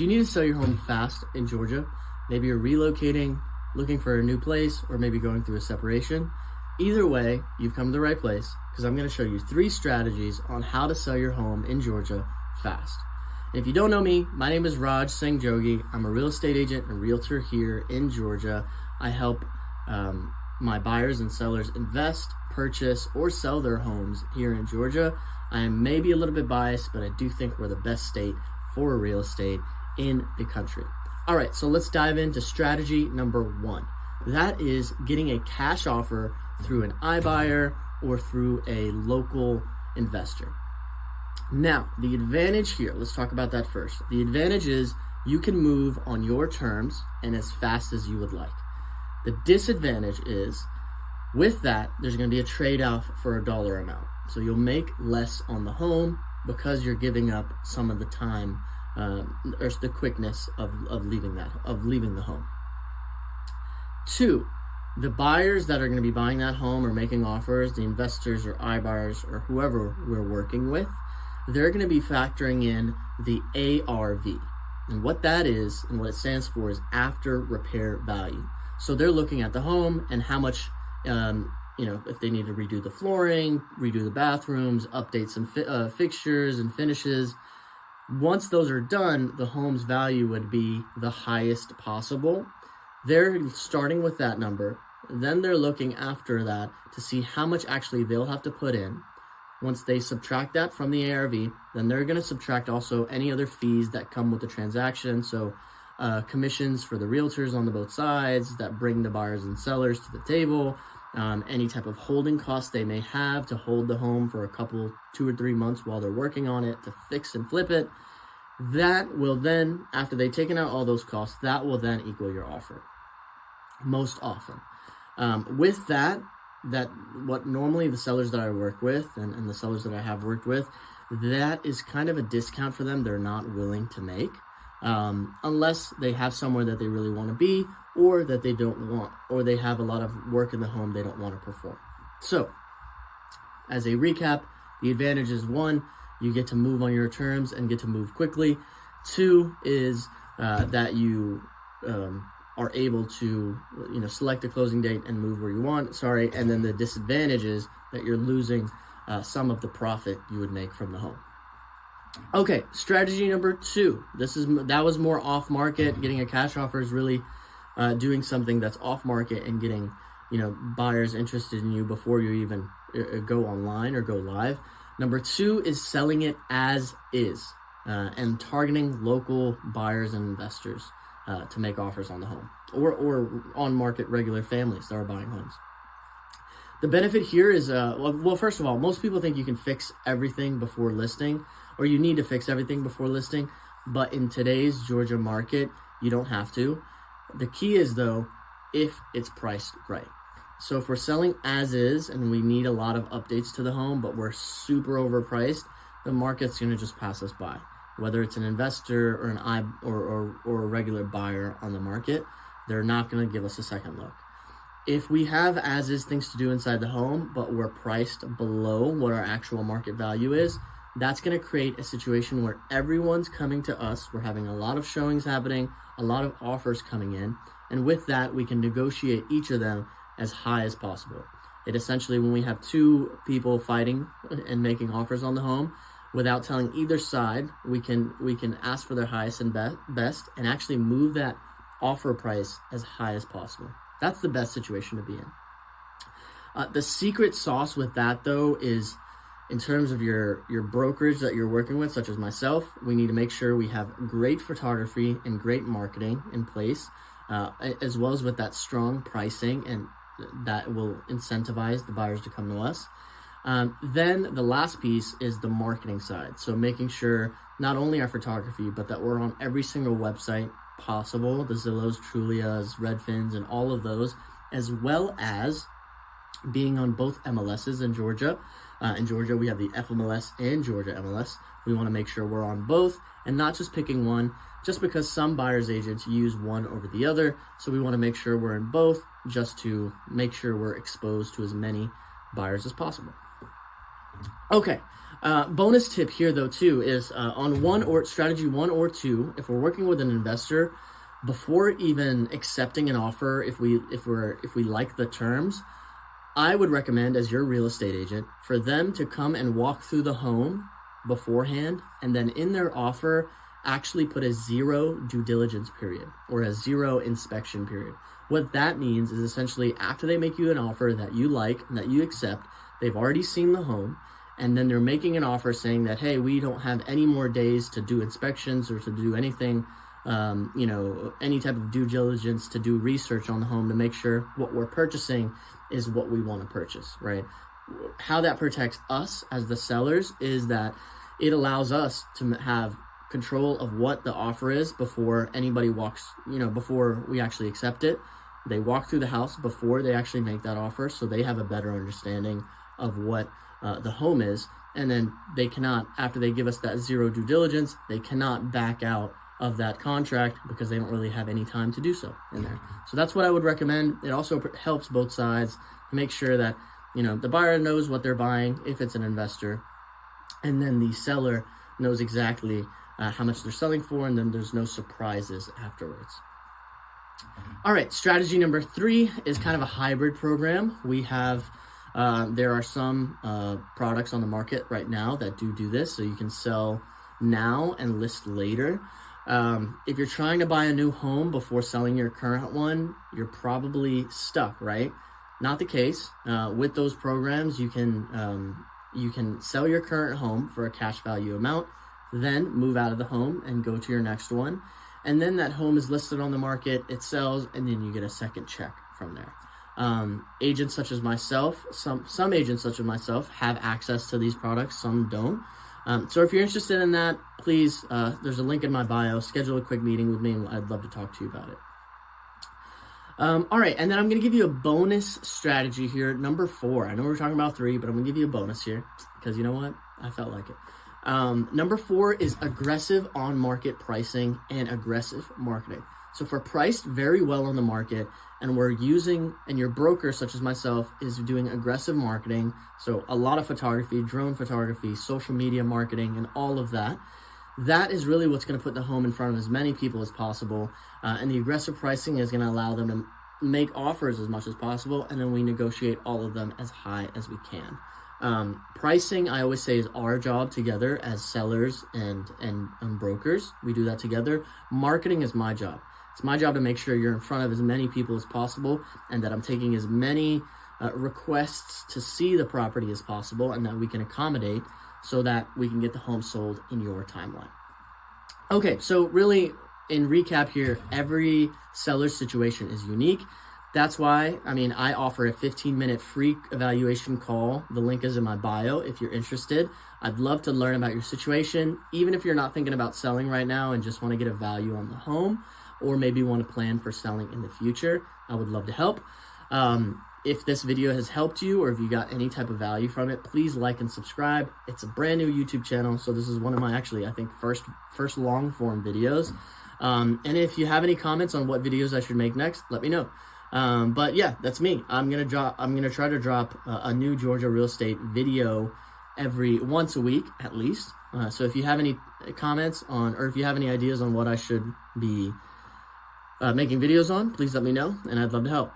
Do you need to sell your home fast in Georgia? Maybe you're relocating, looking for a new place, or maybe going through a separation. Either way, you've come to the right place because I'm going to show you 3 strategies on how to sell your home in Georgia fast. And if you don't know me, my name is Raj Singh Jogi. I'm a real estate agent and realtor here in Georgia. I help my buyers and sellers invest, purchase, or sell their homes here in Georgia. I am maybe a little bit biased, but I do think we're the best state for real estate in the country. All right, so let's dive into strategy number 1. That is getting a cash offer through an iBuyer or through a local investor. Now, the advantage here, let's talk about that first. The advantage is you can move on your terms and as fast as you would like. The disadvantage is with that, there's going to be a trade-off for a dollar amount. So you'll make less on the home because you're giving up some of the time or the quickness of leaving the home. 2, the buyers that are going to be buying that home or making offers, the investors or iBuyers or whoever we're working with, they're going to be factoring in the ARV. And what that is and what it stands for is after repair value. So they're looking at the home and how much, if they need to redo the flooring, redo the bathrooms, update some fixtures and finishes. Once those are done, the home's value would be the highest possible. They're starting with that number. Then they're looking after that to see how much actually they'll have to put in. Once they subtract that from the ARV, then they're going to subtract also any other fees that come with the transaction. So commissions for the realtors on the both sides that bring the buyers and sellers to the table, any type of holding costs they may have to hold the home for 2 or 3 months while they're working on it to fix and flip it. That will then, after they've taken out all those costs, that will then equal your offer most often. With that what normally the sellers that I work with and the sellers that I have worked with, that is kind of a discount for them they're not willing to make. Unless they have somewhere that they really want to be or that they don't want, or they have a lot of work in the home they don't want to perform. So, as a recap, the advantage is 1, you get to move on your terms and get to move quickly. 2 is that you are able to select a closing date and move where you want. And then the disadvantage is that you're losing some of the profit you would make from the home. Okay, strategy number 2. That was more off market. Getting a cash offer is really doing something that's off market and getting buyers interested in you before you even go online or go live. Number 2 is selling it as is and targeting local buyers and investors to make offers on the home or on market regular families that are buying homes. The benefit here is, well, first of all, most people think you can fix everything before listing, or you need to fix everything before listing, but in today's Georgia market, you don't have to. The key is, though, if it's priced right. So if we're selling as is and we need a lot of updates to the home, but we're super overpriced, the market's going to just pass us by. Whether it's an investor or or a regular buyer on the market, they're not going to give us a second look. If we have as-is things to do inside the home, but we're priced below what our actual market value is, that's going to create a situation where everyone's coming to us. We're having a lot of showings happening, a lot of offers coming in, and with that, we can negotiate each of them as high as possible. It essentially, when we have 2 people fighting and making offers on the home, without telling either side, we can ask for their highest and best and actually move that offer price as high as possible. That's the best situation to be in. The secret sauce with that, though, is in terms of your brokerage that you're working with, such as myself, we need to make sure we have great photography and great marketing in place, as well as with that strong pricing, and that will incentivize the buyers to come to us. Then the last piece is the marketing side. So making sure not only our photography, but that we're on every single website possible, the Zillows, Trulias, Redfins, and all of those, as well as being on both MLSs in Georgia. In Georgia, we have the FMLS and Georgia MLS. We want to make sure we're on both and not just picking one, just because some buyer's agents use one over the other. So we want to make sure we're in both just to make sure we're exposed to as many buyers as possible. Okay, Bonus tip here though too is on strategy 1 or 2, if we're working with an investor, before even accepting an offer, if we like the terms, I would recommend, as your real estate agent, for them to come and walk through the home beforehand, and then in their offer actually put a 0 due diligence period or a 0 inspection period. What that means is essentially after they make you an offer that you like and that you accept, they've already seen the home, and then they're making an offer saying that, hey, we don't have any more days to do inspections or to do anything, any type of due diligence, to do research on the home to make sure what we're purchasing is what we want to purchase, right? How that protects us as the sellers is that it allows us to have control of what the offer is before anybody walks, before we actually accept it. They walk through the house before they actually make that offer, so they have a better understanding of what the home is. And then they cannot, after they give us that 0 due diligence, they cannot back out of that contract because they don't really have any time to do so in there. So that's what I would recommend. It also helps both sides to make sure that, the buyer knows what they're buying if it's an investor, and then the seller knows exactly how much they're selling for, and then there's no surprises afterwards. All right, strategy number 3 is kind of a hybrid program. We have, there are some products on the market right now that do this, so you can sell now and list later. If you're trying to buy a new home before selling your current one, you're probably stuck, right? Not the case. With those programs, you can sell your current home for a cash value amount, then move out of the home and go to your next one. And then that home is listed on the market, it sells, and then you get a second check from there. Agents such as myself, some agents such as myself have access to these products, some don't. So if you're interested in that, please, there's a link in my bio. Schedule a quick meeting with me, and I'd love to talk to you about it. All right, and then I'm going to give you a bonus strategy here, number 4. I know we're talking about 3, but I'm going to give you a bonus here because you know what? I felt like it. Number 4 is aggressive on-market pricing and aggressive marketing. So if we're priced very well on the market and and your broker, such as myself, is doing aggressive marketing, so a lot of photography, drone photography, social media marketing, and all of that, that is really what's going to put the home in front of as many people as possible. And the aggressive pricing is going to allow them to make offers as much as possible, and then we negotiate all of them as high as we can. Pricing, I always say, is our job together as sellers and brokers. We do that together. Marketing is my job. It's my job to make sure you're in front of as many people as possible, and that I'm taking as many requests to see the property as possible, and that we can accommodate so that we can get the home sold in your timeline. Okay, so really, in recap here, every seller's situation is unique. That's why, I offer a 15-minute free evaluation call. The link is in my bio if you're interested. I'd love to learn about your situation, even if you're not thinking about selling right now and just want to get a value on the home, or maybe want to plan for selling in the future. I would love to help. If this video has helped you, or if you got any type of value from it, please like and subscribe. It's a brand new YouTube channel, so this is one of my first long form videos. And if you have any comments on what videos I should make next, let me know. But yeah, that's me. I'm gonna try to drop a new Georgia real estate video once a week at least. So if you have any comments or if you have any ideas on what I should be making videos on, please let me know, and I'd love to help.